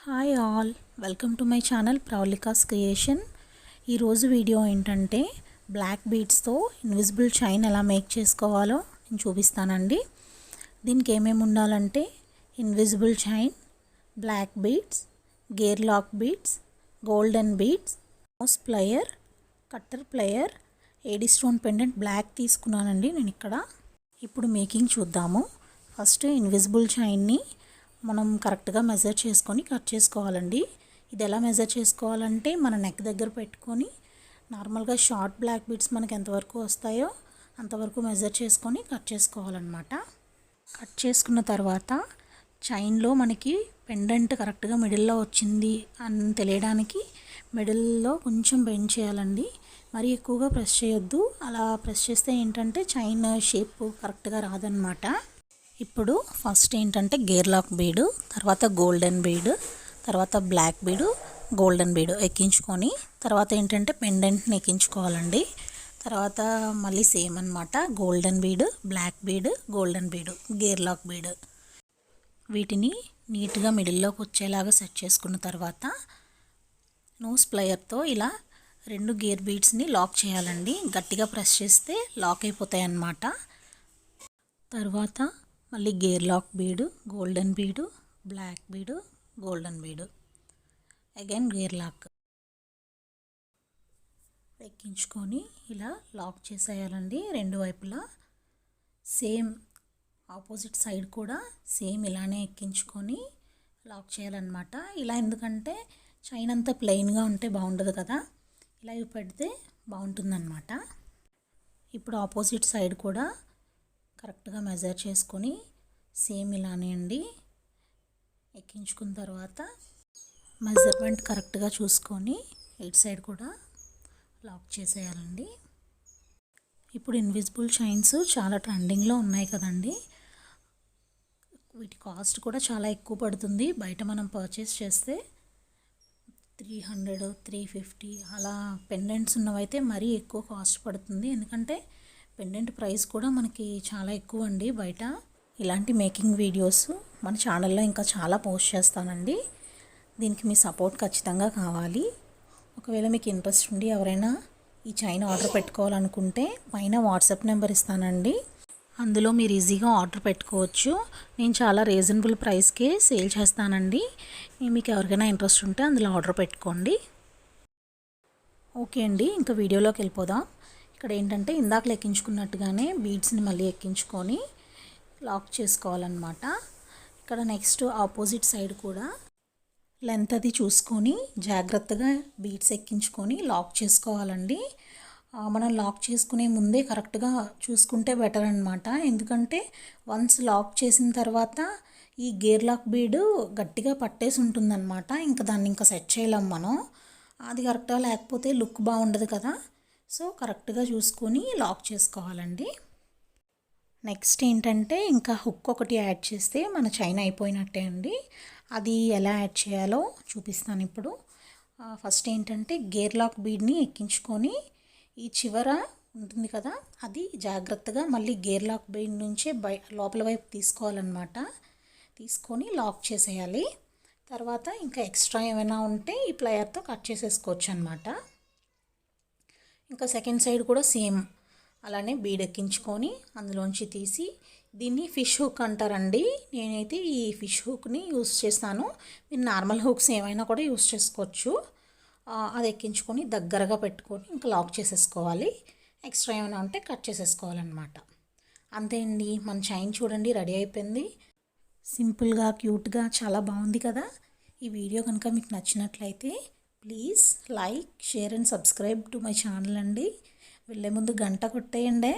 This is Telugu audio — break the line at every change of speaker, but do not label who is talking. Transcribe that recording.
Hi all, welcome to my channel ప్రౌలికాస్ క్రియేషన్. ఈరోజు వీడియో ఏంటంటే బ్లాక్ బీడ్స్తో ఇన్విజిబుల్ చైన్ ఎలా మేక్ చేసుకోవాలో నేను చూపిస్తానండి. దీనికి ఏమేమి ఉండాలంటే invisible chain, black beads, gear lock beads, golden beads, nose plier, cutter plier, AD stone pendant black తీసుకున్నానండి నేను ఇక్కడ. ఇప్పుడు మేకింగ్ చూద్దాము. ఫస్ట్ ఇన్విజిబుల్ చైన్ని మనం కరెక్ట్గా మెజర్ చేసుకొని కట్ చేసుకోవాలండి. ఇది ఎలా మెజర్ చేసుకోవాలంటే మన నెక్ దగ్గర పెట్టుకొని నార్మల్గా షార్ట్ బ్లాక్ బీడ్స్ మనకి ఎంతవరకు వస్తాయో అంతవరకు మెజర్ చేసుకొని కట్ చేసుకోవాలన్నమాట. కట్ చేసుకున్న తర్వాత చైన్లో మనకి పెండెంట్ కరెక్ట్గా మిడిల్లో వచ్చింది అని తెలియడానికి మిడిల్లో కొంచెం బెండ్ చేయాలండి. మరీ ఎక్కువగా ప్రెస్ చేయొద్దు. అలా ప్రెస్ చేస్తే ఏంటంటే చైన్ షేప్ కరెక్ట్గా రాదనమాట. ఇప్పుడు ఫస్ట్ ఏంటంటే గేర్ లాక్ బీడు, తర్వాత గోల్డెన్ బీడు, తర్వాత బ్లాక్ బీడు, గోల్డెన్ బీడు ఎక్కించుకొని తర్వాత ఏంటంటే పెండెంట్ని ఎక్కించుకోవాలండి. తర్వాత మళ్ళీ సేమ్ అనమాట, golden bead, black bead, golden బీడు, గేర్ లాక్ బీడు. వీటిని నీట్గా మిడిల్లోకి వచ్చేలాగా సెట్ చేసుకున్న తర్వాత నోస్ ప్లయర్తో ఇలా 2 గేర్ బీడ్స్ని లాక్ చేయాలండి. గట్టిగా ప్రెస్ చేస్తే లాక్ అయిపోతాయి అన్నమాట. తర్వాత మళ్ళీ gear lock bead, golden bead, black bead, golden bead, again gear lock ఎక్కించుకొని ఇలా లాక్ చేసేయాలండి. 2 వైపులా సేమ్ ఆపోజిట్ సైడ్ కూడా సేమ్ ఇలానే ఎక్కించుకొని లాక్ చేయాలన్నమాట. ఇలా ఎందుకంటే చైన్ అంతా ప్లెయిన్గా ఉంటే బాగుండదు కదా, ఇలా పెడితే బాగుంటుందన్నమాట. ఇప్పుడు ఆపోజిట్ సైడ్ కూడా కరెక్ట్గా మెజర్ చేసుకొని సేమ్ ఇలానే అండి ఎక్కించుకున్న తర్వాత మెజర్మెంట్ కరెక్ట్గా చూసుకొని ఇటు సైడ్ కూడా లాక్ చేసేయాలండి. ఇప్పుడు ఇన్విజిబుల్ చైన్స్ చాలా ట్రెండింగ్లో ఉన్నాయి కదండి. వీటి కాస్ట్ కూడా చాలా ఎక్కువ పడుతుంది. బయట మనం పర్చేస్ చేస్తే 300, 350 అలా పెండెంట్స్ ఉన్నవైతే మరీ ఎక్కువ కాస్ట్ పడుతుంది. ఎందుకంటే పెండెంట్ ప్రైస్ కూడా మనకి చాలా ఎక్కువ అండి బయట. ఇలాంటి మేకింగ్ వీడియోస్ మన ఛానల్లో ఇంకా చాలా పోస్ట్ చేస్తానండి. దీనికి మీ సపోర్ట్ ఖచ్చితంగా కావాలి. ఒకవేళ మీకు ఇంట్రెస్ట్ ఉండి ఎవరైనా ఈ చైన్ ఆర్డర్ పెట్టుకోవాలనుకుంటే పైన వాట్సాప్ నెంబర్ ఇస్తానండి. అందులో మీరు ఈజీగా ఆర్డర్ పెట్టుకోవచ్చు. నేను చాలా రీజనబుల్ ప్రైస్కే సేల్ చేస్తానండి. మీకు ఎవరికైనా ఇంట్రెస్ట్ ఉంటే అందులో ఆర్డర్ పెట్టుకోండి. ఓకే అండి, ఇంకా వీడియోలోకి వెళ్ళిపోదాం. ఇక్కడ ఏంటంటే ఇందాక ఎక్కించుకున్నట్టుగానే బీడ్స్ని మళ్ళీ ఎక్కించుకొని లాక్ చేసుకోవాలన్నమాట. ఇక్కడ నెక్స్ట్ ఆపోజిట్ సైడ్ కూడా లెంత్ అది చూసుకొని జాగ్రత్తగా బీడ్స్ ఎక్కించుకొని లాక్ చేసుకోవాలండి. మనం లాక్ చేసుకునే ముందే కరెక్ట్గా చూసుకుంటే బెటర్ అనమాట. ఎందుకంటే వన్స్ లాక్ చేసిన తర్వాత ఈ గేర్ లాక్ బీడు గట్టిగా పట్టేసి ఉంటుందన్నమాట. ఇంకా దాన్ని ఇంకా సెట్ చేయలేం మనం. అది కరెక్ట్గా లేకపోతే లుక్ బాగుండదు కదా. సో కరెక్ట్గా చూసుకొని లాక్ చేసుకోవాలండి. నెక్స్ట్ ఏంటంటే ఇంకా హుక్ ఒకటి యాడ్ చేస్తే మన చైన్ అయిపోయినట్టే అండి. అది ఎలా యాడ్ చేయాలో చూపిస్తాను ఇప్పుడు. ఫస్ట్ ఏంటంటే గేర్ లాక్ బీడ్ని ఎక్కించుకొని ఈ చివర ఉంటుంది కదా, అది జాగ్రత్తగా మళ్ళీ గేర్ లాక్ బీడ్ నుంచే లోపల వైపు తీసుకోవాలన్నమాట. తీసుకొని లాక్ చేసేయాలి. తర్వాత ఇంకా ఎక్స్ట్రా ఏమైనా ఉంటే ఈ ప్లయర్తో కట్ చేసేసుకోవచ్చు అన్నమాట. ఇంకా సెకండ్ సైడ్ కూడా సేమ్ అలానే బీడ్ ఎక్కించుకొని అందులోంచి తీసి దీన్ని ఫిష్ హుక్ అంటారండి. నేనైతే ఈ ఫిష్ హుక్ని యూస్ చేస్తాను. మీరు నార్మల్ హుక్స్ ఏమైనా కూడా యూస్ చేసుకోవచ్చు. అది ఎక్కించుకొని దగ్గరగా పెట్టుకొని ఇంకా లాక్ చేసేసుకోవాలి. ఎక్స్ట్రా ఏమైనా ఉంటే కట్ చేసేసుకోవాలన్నమాట. అంతే అండి, మన చైన్ చూడండి రెడీ అయిపోయింది. సింపుల్గా క్యూట్గా చాలా బాగుంది కదా. ఈ వీడియో కనుక మీకు నచ్చినట్లయితే please like, share and subscribe to my channel అండి. వెళ్ళే ముందు గంట కొట్టేయండి.